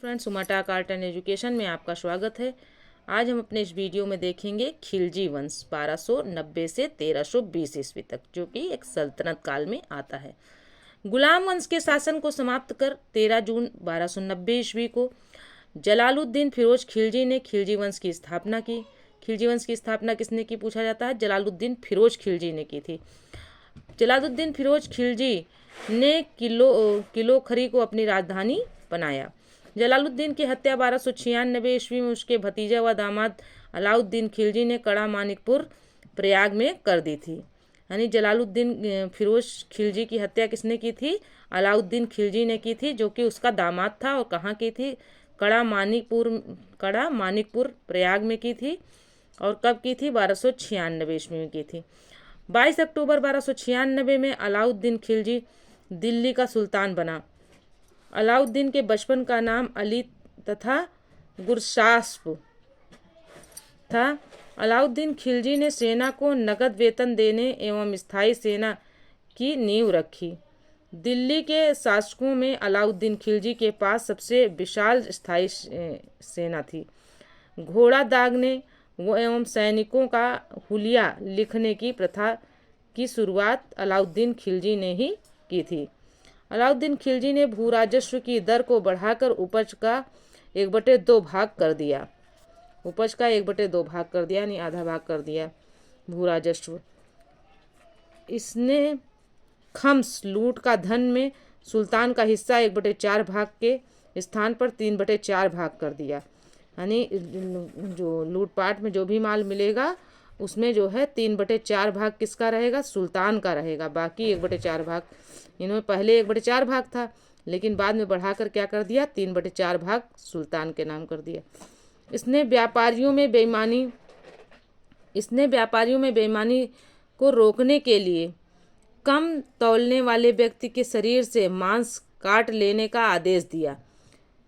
Friends, उमाटाक art and education में आपका स्वागत है। आज हम अपने इस वीडियो में देखेंगे खिलजी वंश 1290 से 1320 ईस्वी तक, जो कि एक सल्तनत काल में आता है। गुलाम वंश के शासन को समाप्त कर 13 जून 1290 ईस्वी को जलालुद्दीन फिरोज खिलजी ने खिलजी वंश की स्थापना की। खिलजी वंश की स्थापना किसने की पूछा जाता है? जलालुद्दीन फिरोज खिलजी ने की थी। जलालुद्दीन फिरोज खिलजी ने किलोखरी को अपनी राजधानी बनाया। जलालुद्दीन की हत्या 1296 ईस्वी में उसके भतीजा व दामाद अलाउद्दीन खिलजी ने कड़ा मानिकपुर प्रयाग में कर दी थी। यानी जलालुद्दीन फिरोज खिलजी की हत्या किसने की थी? अलाउद्दीन खिलजी ने की थी, जो कि उसका दामाद था। और कहाँ की थी? कड़ा मानिकपुर प्रयाग में की थी। और कब की थी? 1296 ईस्वी में की थी। 22 अक्टूबर 1296 में अलाउद्दीन खिलजी दिल्ली का सुल्तान बना। अलाउद्दीन के बचपन का नाम अली तथा गुरशास्प था। अलाउद्दीन खिलजी ने सेना को नगद वेतन देने एवं स्थायी सेना की नींव रखी। दिल्ली के शासकों में अलाउद्दीन खिलजी के पास सबसे विशाल स्थायी सेना थी। घोड़ा दागने वो एवं सैनिकों का हुलिया लिखने की प्रथा की शुरुआत अलाउद्दीन खिलजी ने ही की थी। अलाउद्दीन खिलजी ने भू राजस्व की दर को बढ़ाकर उपज का 1/2 भाग कर दिया। उपज का 1/2 भाग कर दिया, यानी आधा भाग कर दिया भू राजस्व। इसने खम्स लूट का धन में सुल्तान का हिस्सा 1/4 भाग के स्थान पर 3/4 भाग कर दिया। यानी जो लूटपाट में जो भी माल मिलेगा उसमें जो है 3/4 भाग किसका रहेगा? सुल्तान का रहेगा। बाकी 1/4 भाग इन्होंने पहले 1/4 भाग था, लेकिन बाद में बढ़ाकर क्या कर दिया? 3/4 भाग सुल्तान के नाम कर दिया। इसने व्यापारियों में बेईमानी को रोकने के लिए कम तौलने वाले व्यक्ति के शरीर से मांस काट लेने का आदेश दिया।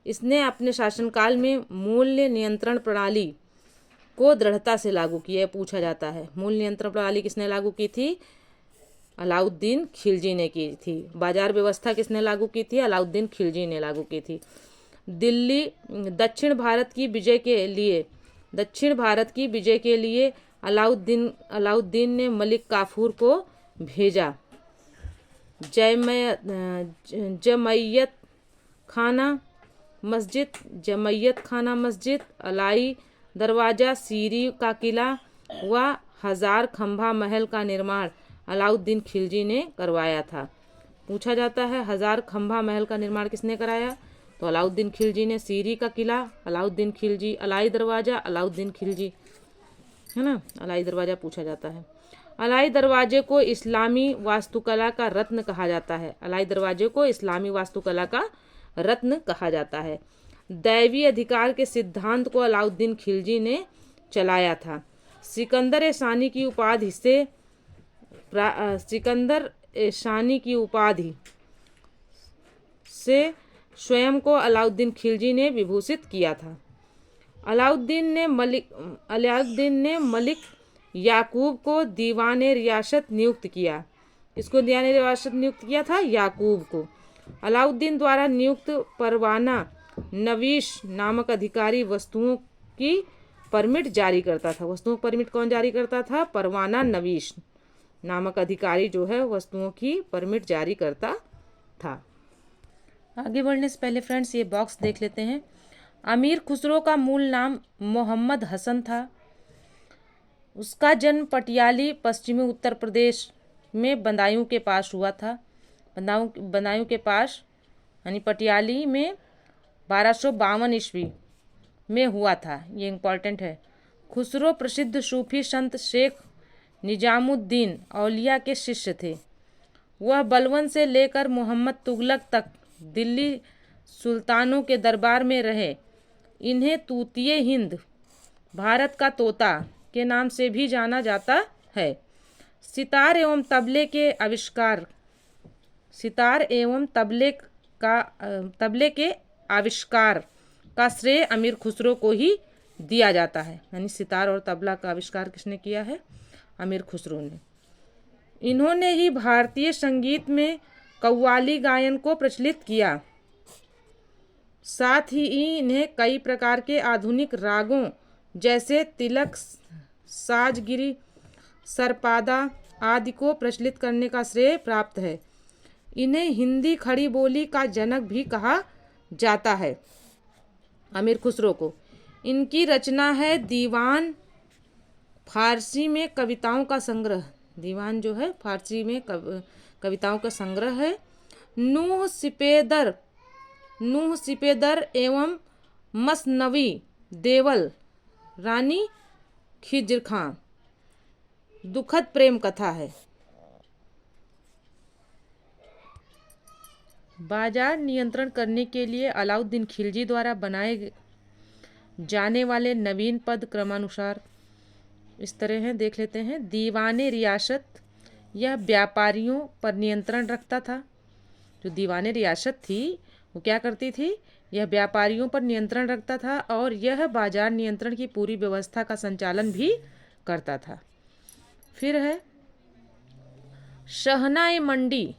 इसने अपने शासनकाल में मूल्य नियंत्रण प्रणाली को दृढ़ता से लागू किया। पूछा जाता है मूल्य नियंत्रण प्रणाली किसने लागू की थी? अलाउद्दीन खिलजी ने की थी। बाजार व्यवस्था किसने लागू की थी? अलाउद्दीन खिलजी ने लागू की थी। दक्षिण भारत की विजय के लिए अलाउद्दीन ने मलिक काफूर को भेजा। जमैयत खाना मस्जिद, अलाई दरवाजा, सीरी का किला व 1000 खंभा महल का निर्माण अलाउद्दीन खिलजी ने करवाया था। पूछा जाता है 1000 खंभा महल का निर्माण किसने कराया? तो अलाउद्दीन खिलजी ने। सीरी का किला अलाउद्दीन खिलजी, अलाई दरवाजा अलाउद्दीन खिलजी, है ना। अलाई दरवाजा पूछा जाता है। अलाई दरवाजे को इस्लामी वास्तुकला का रत्न कहा जाता है। अलाई दरवाजे को इस्लामी वास्तुकला का रत्न कहा जाता है। दैवी अधिकार के सिद्धांत को अलाउद्दीन खिलजी ने चलाया था। सिकंदर शानी की उपाधि से स्वयं को अलाउद्दीन खिलजी ने विभूषित किया था। अलाउद्दीन ने मलिक याकूब को दीवाने रियासत नियुक्त किया। इसको दीवाने रियासत नियुक्त किया था? याकूब को। अलाउद्दीन द्वारा नियुक्त परवाना नवीश नामक अधिकारी वस्तुओं की परमिट जारी करता था। वस्तुओं की परमिट कौन जारी करता था? परवाना नवीश नामक अधिकारी जो है वस्तुओं की परमिट जारी करता था। आगे बढ़ने से पहले फ्रेंड्स ये बॉक्स देख लेते हैं। अमीर खुसरो का मूल नाम मोहम्मद हसन था। उसका जन्म पटियाली पश्चिमी उत्तर प्रदेश में बदायूं के पास हुआ था। बदायूं के पास यानी पटियाली में 1252 ईस्वी में हुआ था। ये इम्पॉर्टेंट है। खुसरो प्रसिद्ध सूफी संत शेख निजामुद्दीन औलिया के शिष्य थे। वह बलवन से लेकर मोहम्मद तुगलक तक दिल्ली सुल्तानों के दरबार में रहे। इन्हें तूतिए हिंद, भारत का तोता के नाम से भी जाना जाता है। सितार एवं तबले के आविष्कार का श्रेय अमीर खुसरो को ही दिया जाता है। यानी सितार और तबला का आविष्कार किसने किया है? अमीर खुसरो ने। इन्होंने ही भारतीय संगीत में कव्वाली गायन को प्रचलित किया। साथ ही इन्हें कई प्रकार के आधुनिक रागों जैसे तिलक, साजगिरी, सरपादा आदि को प्रचलित करने का श्रेय प्राप्त है। इन्हें हिंदी खड़ी बोली का जनक भी कहा जाता है। अमीर खुसरो को इनकी रचना है दीवान, फारसी में कविताओं का संग्रह। दीवान जो है फारसी में कविताओं का संग्रह है। नूह सिपेदर एवं मसनवी देवल रानी खिज्र खां दुखद प्रेम कथा है। बाजार नियंत्रण करने के लिए अलाउद्दीन खिलजी द्वारा बनाए जाने वाले नवीन पद क्रमानुसार इस तरह हैं, देख लेते हैं। दीवाने रियासत, यह व्यापारियों पर नियंत्रण रखता था। जो दीवाने रियासत थी वो क्या करती थी, यह व्यापारियों पर नियंत्रण रखता था और यह बाजार नियंत्रण की पूरी व्यवस्था का संचालन भी करता था। फिर है शहनाए मंडी,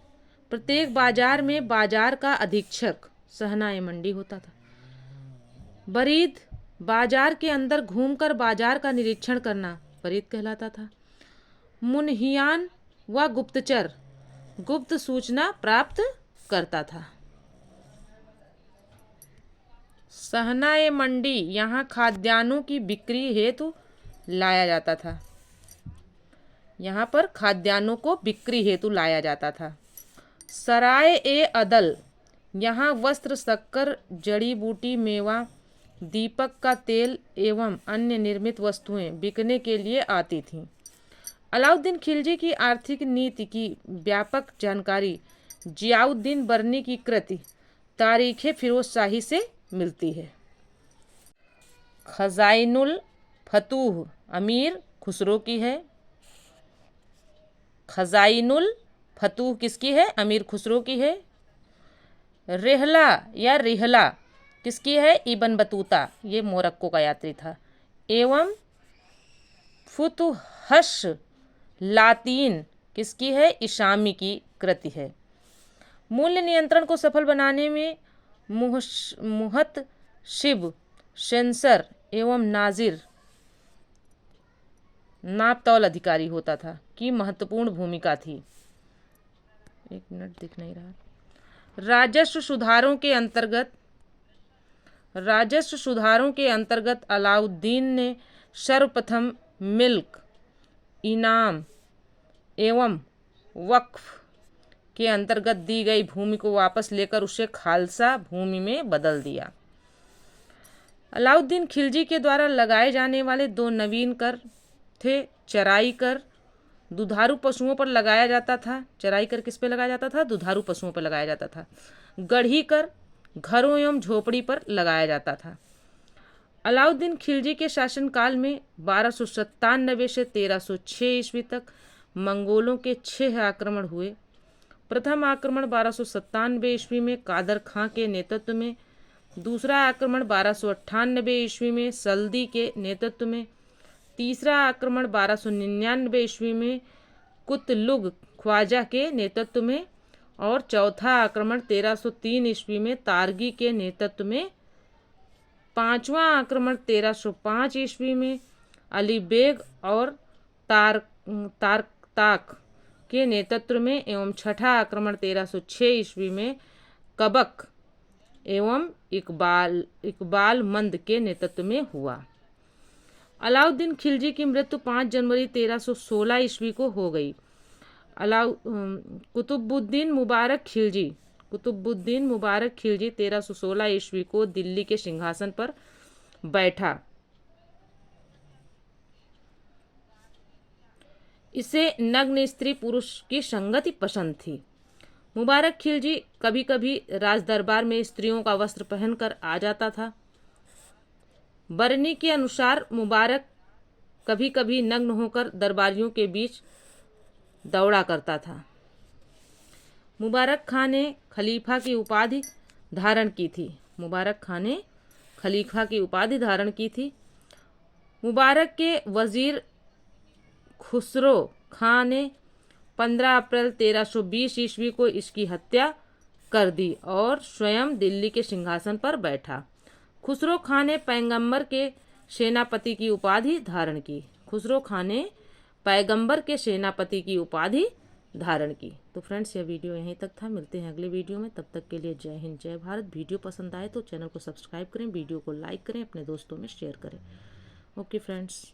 प्रत्येक बाजार में बाजार का अधीक्षक शहनाए मंडी होता था। बरीद, बाजार के अंदर घूमकर बाजार का निरीक्षण करना बरीद कहलाता था। मुनहियान व गुप्तचर, गुप्त सूचना प्राप्त करता था। शहनाए मंडी, यहाँ खाद्यान्नों की बिक्री हेतु लाया जाता था। यहाँ पर खाद्यान्नों को बिक्री हेतु लाया जाता था। सराय ए अदल, यहाँ वस्त्र, शक्कर, जड़ी बूटी, मेवा, दीपक का तेल एवं अन्य निर्मित वस्तुएं बिकने के लिए आती थीं। अलाउद्दीन खिलजी की आर्थिक नीति की व्यापक जानकारी जियाउद्दीन बरनी की कृति तारीख़ फिरोज शाही से मिलती है। खजाइनुल फतूह अमीर खुसरो की है। खजाइनुल फतूह किसकी है, अमीर खुसरो की है। रेहला या रिहला किसकी है, इब्न बतूता, ये मोरक्को का यात्री था। एवं फुतुहश लातीन किसकी है, इशामी की कृति है। मूल्य नियंत्रण को सफल बनाने में मुहतशिब, सेंसर एवं नाजिर, नापतौल अधिकारी होता था, की महत्वपूर्ण भूमिका थी। एक मिनट दिख नहीं रहा। राजस्व सुधारों के अंतर्गत अलाउद्दीन ने सर्वप्रथम मिल्क, इनाम एवं वक्फ के अंतर्गत दी गई भूमि को वापस लेकर उसे खालसा भूमि में बदल दिया। अलाउद्दीन खिलजी के द्वारा लगाए जाने वाले दो नवीन कर थे। चराई कर दुधारू पशुओं पर लगाया जाता था। चराई कर किस पे लगाया जाता था, दुधारू पशुओं पर लगाया जाता था। गढ़ी कर घरों एवं झोपड़ी पर लगाया जाता था। अलाउद्दीन खिलजी के शासनकाल में 1297 से 1306 ईस्वी तक मंगोलों के 6 आक्रमण हुए। प्रथम आक्रमण 1297 ईस्वी में कादर खां के नेतृत्व में, दूसरा आक्रमण 1298 ईस्वी में सल्दी के नेतृत्व में, तीसरा आक्रमण 1299 ईस्वी में कुतलुग ख्वाजा के नेतृत्व में और चौथा आक्रमण 1303 ईस्वी में तारगी के नेतृत्व में। पांचवा आक्रमण 1305 ईस्वी में अली बेग और तारक के नेतृत्व में एवं छठा आक्रमण 1306 ईस्वी में कबक एवं इकबाल मंद के नेतृत्व में हुआ। अलाउद्दीन खिलजी की मृत्यु 5 जनवरी 1316 ईस्वी को हो गई। कुतुबुद्दीन मुबारक खिलजी 1316 ईस्वी को दिल्ली के सिंहासन पर बैठा। इसे नग्न स्त्री पुरुष की संगति पसंद थी। मुबारक खिलजी कभी कभी राज दरबार में स्त्रियों का वस्त्र पहनकर आ जाता था। बरनी के अनुसार मुबारक कभी कभी नग्न होकर दरबारियों के बीच दौड़ा करता था। मुबारक खां ने खलीफा की उपाधि धारण की थी। मुबारक के वजीर खुसरो खां ने 15 अप्रैल 1320 ईस्वी को इसकी हत्या कर दी और स्वयं दिल्ली के सिंहासन पर बैठा। खुसरो खां ने पैगंबर के सेनापति की उपाधि धारण की। खुसरो खां ने पैगंबर के सेनापति की उपाधि धारण की। तो फ्रेंड्स, यह वीडियो यहीं तक था। मिलते हैं अगले वीडियो में। तब तक के लिए जय हिंद, जय भारत। वीडियो पसंद आए तो चैनल को सब्सक्राइब करें, वीडियो को लाइक करें, अपने दोस्तों में शेयर करें। Okay friends.